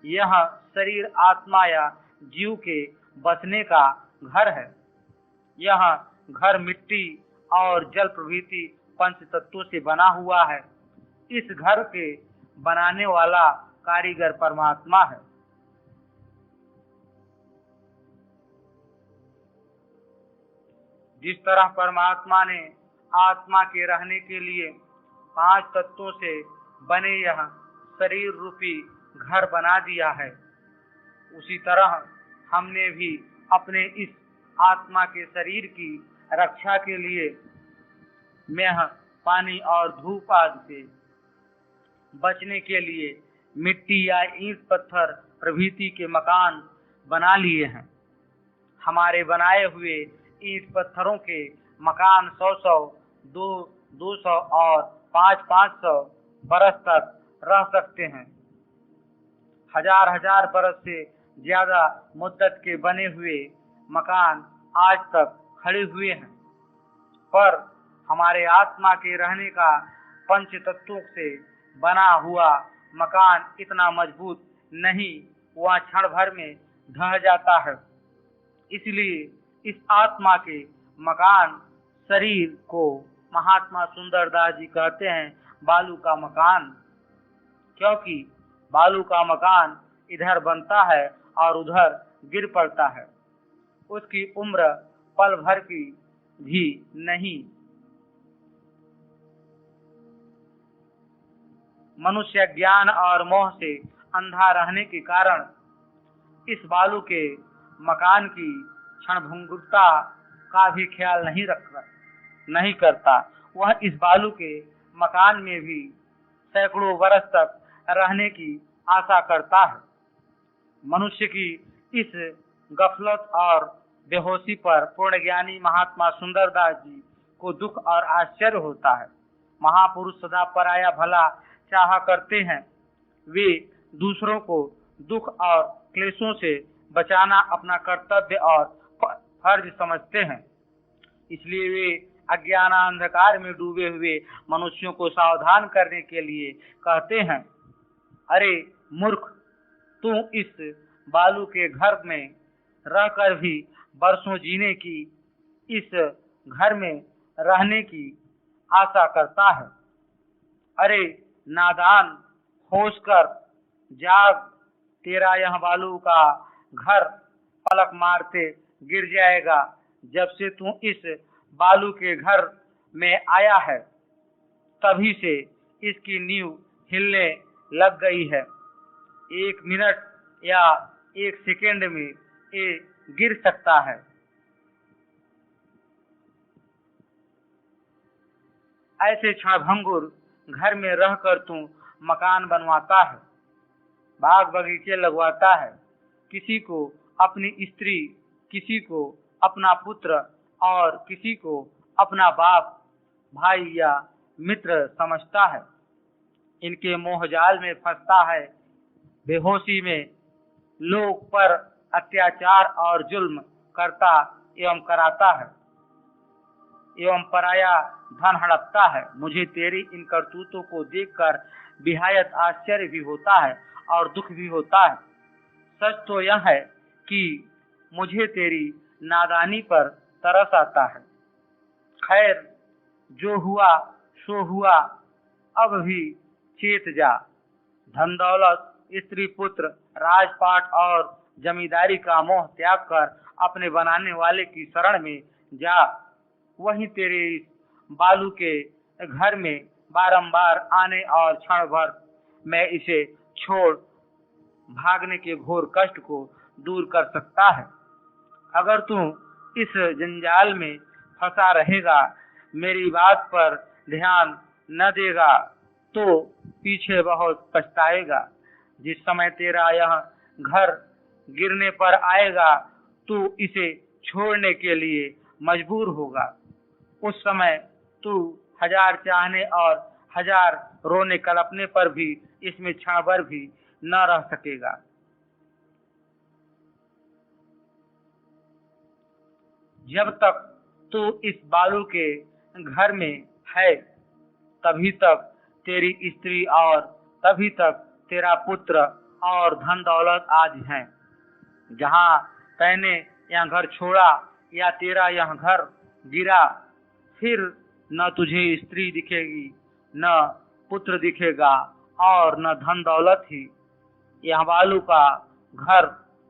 यह शरीर आत्मा या जीव के बसने का घर है। यह घर मिट्टी और जल प्रभृति पंच तत्वों से बना हुआ है। इस घर के बनाने वाला कारीगर परमात्मा है। जिस तरह परमात्मा ने आत्मा के रहने के लिए 5 तत्वों से बने यह शरीर रूपी घर बना दिया है, उसी तरह हमने भी अपने इस आत्मा के शरीर की रक्षा के लिए मेह, पानी और धूप आदि से बचने के लिए मिट्टी या ईंट पत्थर प्रभृति के मकान बना लिए हैं। हमारे बनाए हुए ईंट पत्थरों के मकान 100-100, 200-200 और 500-500 बरस तक रह सकते हैं। हजार बरस से ज्यादा मुद्दत के बने हुए मकान आज तक खड़े हुए हैं, पर हमारे आत्मा के रहने का पंच तत्वों से बना हुआ मकान इतना मजबूत नहीं, वह क्षण भर में ढह जाता है। इसलिए इस आत्मा के मकान शरीर को महात्मा सुंदरदास जी कहते हैं बालू का मकान, क्योंकि बालू का मकान इधर बनता है और उधर गिर पड़ता है। उसकी उम्र पल भर की भी नहीं। मनुष्य ज्ञान और मोह से अंधा रहने के कारण इस बालू के मकान की क्षणभंगुरता का भी ख्याल नहीं करता। वह इस बालू के मकान में भी सैकड़ों वर्ष तक रहने की आशा करता है। मनुष्य की इस गफलत और बेहोशी पर पूर्ण ज्ञानी महात्मा सुंदरदास जी को दुख और आश्चर्य होता है। महापुरुष सदा पराया भला चाहा करते हैं। वे दूसरों को दुख और क्लेशों से बचाना अपना कर्तव्य और फर्ज समझते हैं। इसलिए वे अज्ञान अंधकार में डूबे हुए मनुष्यों को सावधान करने के लिए कहते हैं, अरे मूर्ख, तू इस बालू के घर में रहकर भी बरसों जीने की, इस घर में रहने की आशा करता है। अरे नादान, होश कर, जाग, तेरा यह बालू का घर पलक मारते गिर जाएगा। जब से तू इस बालू के घर में आया है, तभी से इसकी नींव हिलने लग गई है। 1 मिनट या 1 सेकेंड में ये गिर सकता है। ऐसे क्षणभंगुर घर में रहकर तू मकान बनवाता है, बाग बगीचे लगवाता है, किसी को अपनी स्त्री, किसी को अपना पुत्र और किसी को अपना बाप, भाई या मित्र समझता है। इनके मोहजाल में फंसता है। बेहोशी में लोग पर अत्याचार और जुल्म करता एवं कराता है एवं पराया धन हड़पता है। मुझे तेरी इन करतूतों को देखकर बेहद आश्चर्य भी होता है और दुख भी होता है। सच तो यह है कि मुझे तेरी नादानी पर तरस आता है। खैर, जो हुआ सो हुआ, अब भी चेत जा। धन दौलत, स्त्री पुत्र, राजपाट और जमींदारी का मोह त्याग कर अपने बनाने वाले की शरण में जा। वहीं तेरे इस बालू के घर में बारंबार आने और क्षण भर में इसे छोड़ भागने के घोर कष्ट को दूर कर सकता है। अगर तू इस जंजाल में फंसा रहेगा, मेरी बात पर ध्यान न देगा, तो पीछे बहुत पछताएगा। जिस समय तेरा यह घर गिरने पर आएगा, तू इसे छोड़ने के लिए मजबूर होगा। उस समय तू हजार चाहने और हजार रोने कलपने पर भी इसमें क्षण भर भी न रह सकेगा। जब तक तू इस बालू के घर में है, तभी तक तेरी स्त्री और तभी तक तेरा पुत्र और धन दौलत आज हैं। जहाँ तैने यह घर छोड़ा या तेरा यह घर गिरा, फिर न तुझे स्त्री दिखेगी, न पुत्र दिखेगा और न धन दौलत ही। यह बालू का घर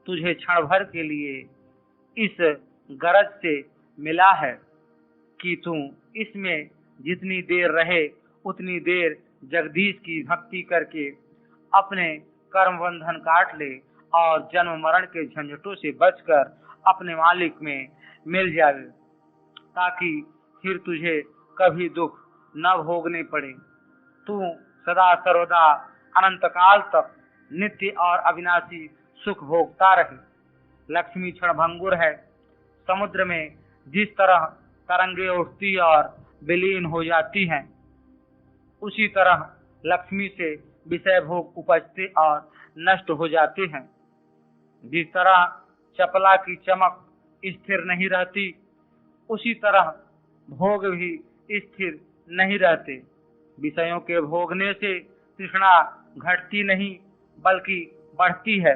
तुझे क्षण भर के लिए इस गरज से मिला है कि तू इसमें जितनी देर रहे उतनी देर जगदीश की भक्ति करके अपने कर्म बंधन काट ले और जन्म मरण के झंझटों से बचकर अपने मालिक में मिल जाए, ताकि फिर तुझे कभी दुख न भोगने पड़े। तू सदा सर्वदा अनंत काल तक नित्य और अविनाशी सुख भोगता रहे। लक्ष्मी क्षणभंगुर है। समुद्र में जिस तरह तरंगे उठती और विलीन हो जाती हैं, उसी तरह लक्ष्मी से विषय भोग उपजते और नष्ट हो जाते हैं। जिस तरह चपला की चमक स्थिर नहीं रहती, उसी तरह भोग भी स्थिर नहीं रहते। विषयों के भोगने से तृष्णा घटती नहीं बल्कि बढ़ती है।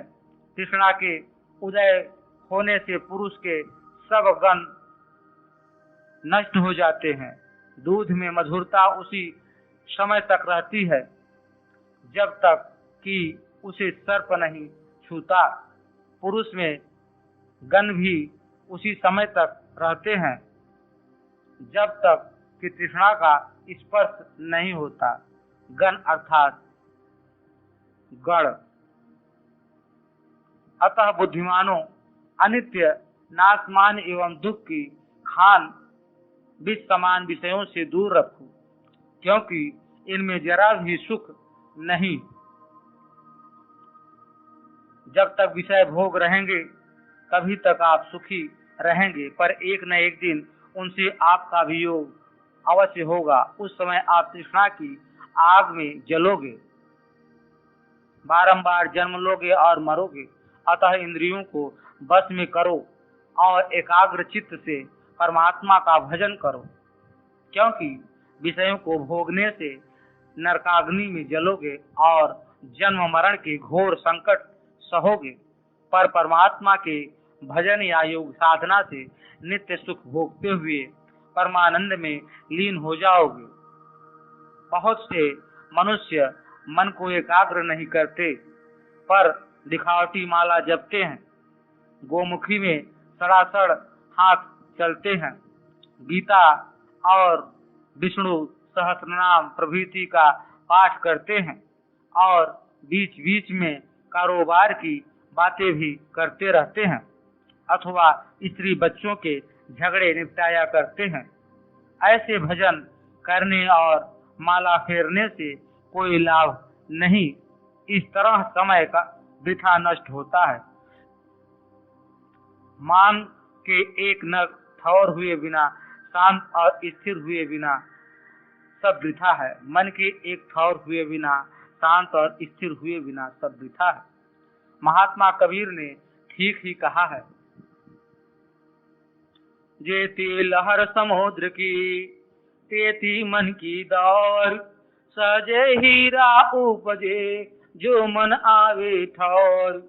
तृष्णा के उदय होने से पुरुष के सब गण नष्ट हो जाते हैं। दूध में मधुरता उसी समय तक रहती है जब तक कि उसे सर्प नहीं छूता। पुरुष में गण भी उसी समय तक रहते हैं जब तक कि तृष्णा का स्पर्श नहीं होता। गण अर्थात गण। अतः बुद्धिमानों, अनित्य, नाशमान एवं दुख की खान विष समान विषयों से दूर रखो, क्योंकि इनमें जरा भी सुख नहीं। जब तक विषय भोग रहेंगे तभी तक आप सुखी रहेंगे, पर एक न एक दिन उनसे आपका वियोग अवश्य होगा। उस समय आप तृष्णा की आग में जलोगे, बारंबार जन्म लोगे और मरोगे। अतः इंद्रियों को बस में करो और एकाग्र चित्त से परमात्मा का भजन करो, क्योंकि विषयों को भोगने से नरकाग्नि में जलोगे और जन्म मरण के घोर संकट सहोगे, पर परमात्मा के भजन या योग साधना से नित्य सुख भोगते हुए परमानंद में लीन हो जाओगे। बहुत से मनुष्य मन को एकाग्र नहीं करते, पर दिखावटी माला जपते हैं, गोमुखी में सड़ासड़ हाथ चलते हैं, गीता और विष्णु सहस्रनाम प्रभृति का पाठ करते हैं और बीच बीच में कारोबार की बातें भी करते रहते हैं, अथवा स्त्री बच्चों के झगड़े निपटाया करते हैं। ऐसे भजन करने और माला फेरने से कोई लाभ नहीं। इस तरह समय का वृथा नष्ट होता है। मान के एक नग ठौर हुए बिना, शांत और स्थिर हुए बिना सब वृथा है। मन के एक ठौर हुए बिना, शांत और स्थिर हुए बिना सब वृथा है। महात्मा कबीर ने ठीक ही कहा है, जेती लहर समुद्र की तेती मन की दौर, सजे हीरा उपजे जो मन आवे ठौर।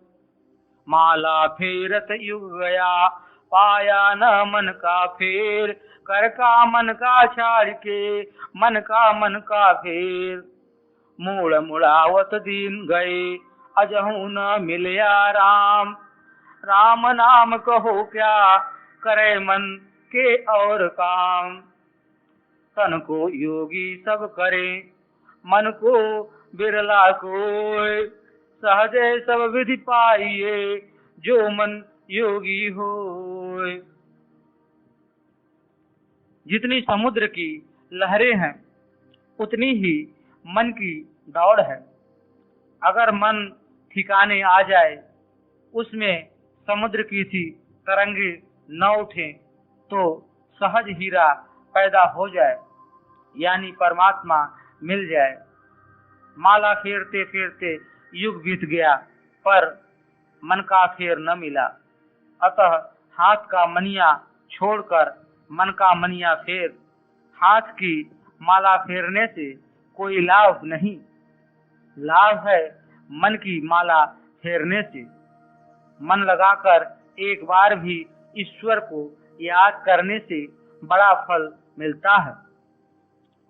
माला फेरत युग गया पाया न मन का फेर, कर का मन का छाड़ के, मन का फेर। मूड़ मुड़ावत दिन गए, अजहू न मिलया राम। राम नाम कहो क्या, करे मन के और काम। तन को योगी सब करे, मन को बिरला कोय। सहजे सब विधि पाइए, जो मन योगी होय। जितनी समुद्र की लहरें हैं, उतनी ही मन की दौड़ है। अगर मन ठिकाने आ जाए, उसमें समुद्र की सी तरंगे न उठे, तो सहज हीरा पैदा हो जाए, यानी परमात्मा मिल जाए। माला फेरते फेरते युग बीत गया, पर मन का फेर न मिला। अतः हाथ का मनिया छोड़कर मन का मनिया फेर। हाथ की माला फेरने से कोई लाभ नहीं, लाभ है मन की माला फेरने से। मन लगाकर एक बार भी ईश्वर को याद करने से बड़ा फल मिलता है,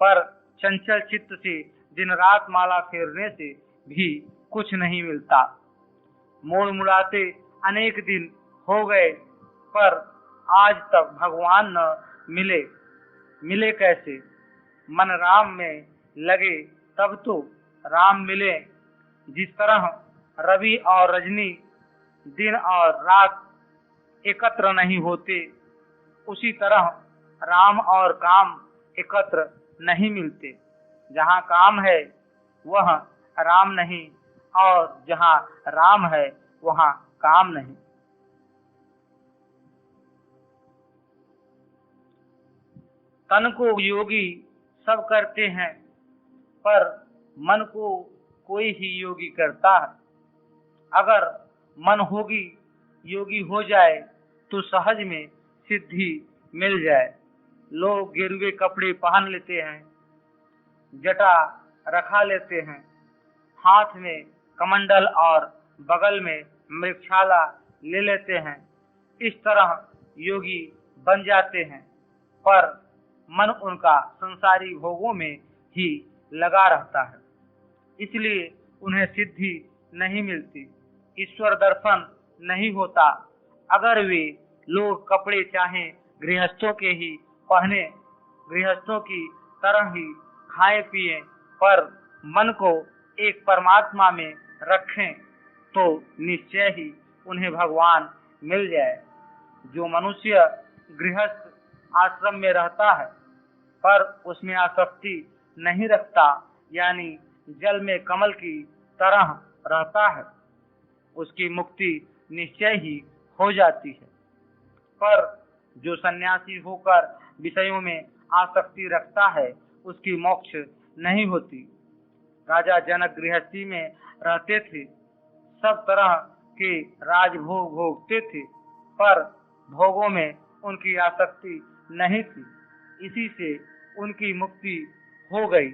पर चंचल चित्त से दिन रात माला फेरने से भी कुछ नहीं मिलता। मोड़ मुड़ाते अनेक दिन हो गए, पर आज तक भगवान न मिले। मिले कैसे? मन राम में लगे तब तो राम मिले। जिस तरह रवि और रजनी दिन और रात एकत्र नहीं होते, उसी तरह राम और काम एकत्र नहीं मिलते। जहाँ काम है वह राम नहीं, और जहाँ राम है वहाँ काम नहीं। तन को योगी सब करते हैं, पर मन को कोई ही योगी करता है। अगर मन होगी योगी हो जाए तो सहज में सिद्धि मिल जाए। लोग गेरुए कपड़े पहन लेते हैं, जटा रखा लेते हैं, हाथ में कमंडल और बगल में मृगशाला ले लेते हैं। इस तरह योगी बन जाते हैं, पर मन उनका संसारी भोगों में ही लगा रहता है, इसलिए उन्हें सिद्धि नहीं मिलती, ईश्वर दर्शन नहीं होता। अगर वे लोग कपड़े चाहे गृहस्थों के ही पहने, गृहस्थों की तरह ही खाएं पिएं, पर मन को एक परमात्मा में रखें, तो निश्चय ही उन्हें भगवान मिल जाए। जो मनुष्य गृहस्थ आश्रम में रहता है, पर उसमें आसक्ति नहीं रखता, यानी जल में कमल की तरह रहता है, उसकी मुक्ति निश्चय ही हो जाती है। पर जो सन्यासी होकर विषयों में आसक्ति रखता है, उसकी मोक्ष नहीं होती। राजा जनक गृहस्थी में रहते थे, सब तरह के राजभोग भोगते थे, पर भोगों में उनकी आसक्ति नहीं थी, इसी से उनकी मुक्ति हो गई।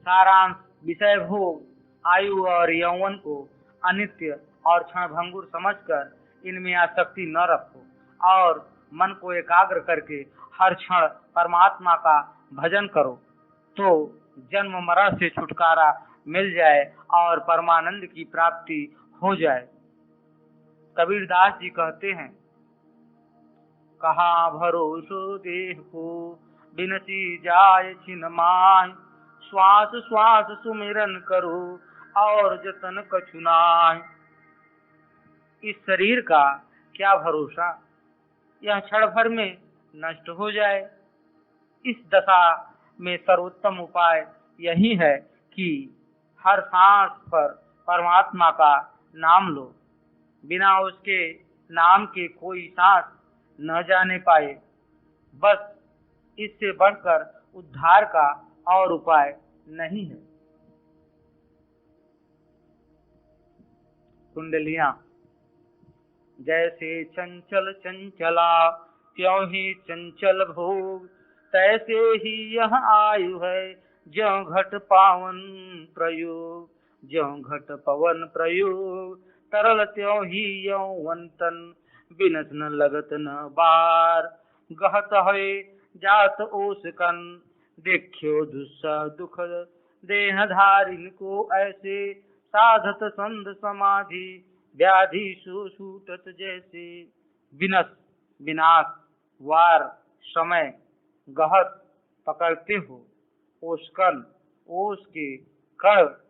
सारांश: विषय भोग आयु और यौवन को अनित्य और क्षणभंगुर समझकर इनमें आसक्ति न रखो, और मन को एकाग्र करके हर क्षण परमात्मा का भजन करो, तो जन्म मरण से छुटकारा मिल जाए और परमानंद की प्राप्ति हो जाए। कबीरदास जी कहते हैं, कहाँ भरोसो देह को, बिनती जाय छिन माय। श्वास श्वास सुमिरन करो, और जतन कछु नाय। इस शरीर का क्या भरोसा, यह क्षण भर में नष्ट हो जाए। इस दशा में सर्वोत्तम उपाय यही है कि हर सांस पर परमात्मा का नाम लो। बिना उसके नाम के कोई सांस न जाने पाए। बस इससे बढ़कर उद्धार का और उपाय नहीं है। कुंडलियां: जैसे चंचल चंचला, त्यों ही चंचल भोग। तैसे ही यह आयु है, ज्यों घट पावन प्रयोग। ज्यों घट पवन प्रयोग, तरल त्यों ही यौवन तन, बिनस न लगत न बार। गहत है जात ओसकन, देखियो दुस्सह दुख देह धारिन को ऐसे, साधत संध समाधि व्याधि सुसूटत जैसे। विनस विनाश, वार समय, गहत पकड़ते हो, ओस्कन ओस के, कर।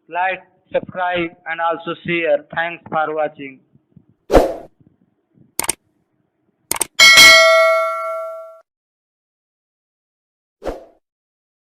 Like, subscribe and also share. Thanks for watching.